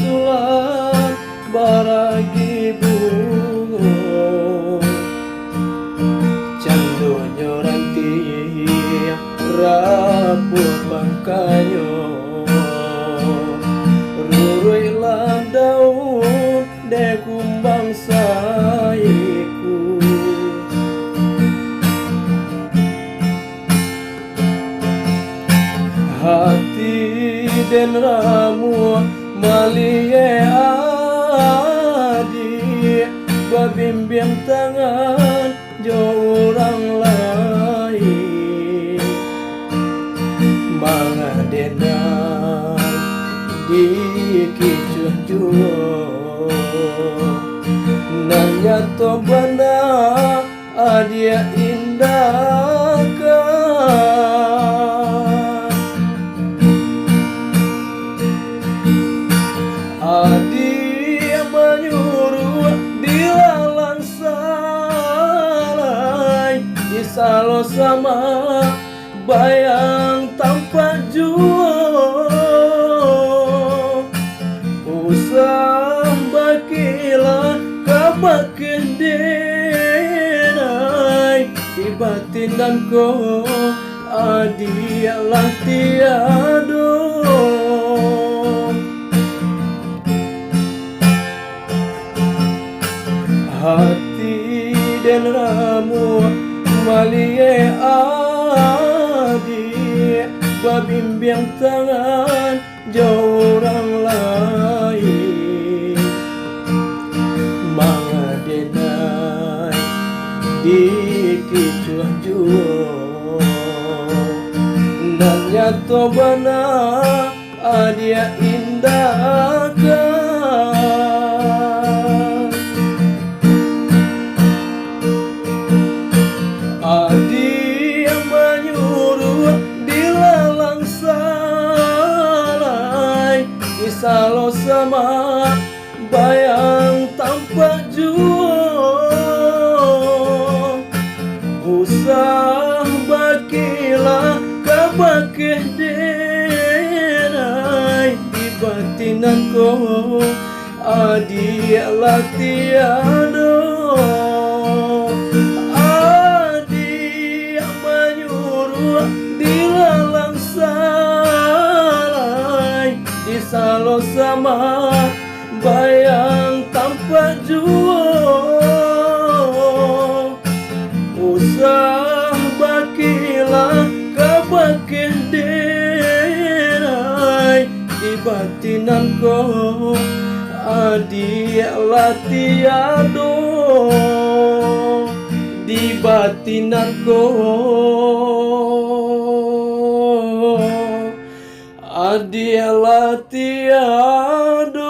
sulan baragi bungo candu nyoranti rapuh pangkanyo ruruilah daun de kumbang saiku hati den ramu malie adi babimbiang tangan jauh orang lain mangadenang di kicuh juo nanya to bana adia indah Adi menyuruh dilalang salai Isalo sama bayang tanpa juo Usah bakilah kabakin denai Di batinanku adi lah tiado hati dan ramu malie adi babimbiang tangan jauh orang lain mangadenai di kicuh juo nanya to bana adia indah Adi yang menyuruh dilalang salai Isalo sama bayang tanpa juo Usah bakilah kabakeh denai Di batinanku adi lah tiado dilalang salai Isalo sama bayang tanpa juo Usah bakilah kabakeh denai Di batinanku adi lah tiado Di batinanku adi lah tiado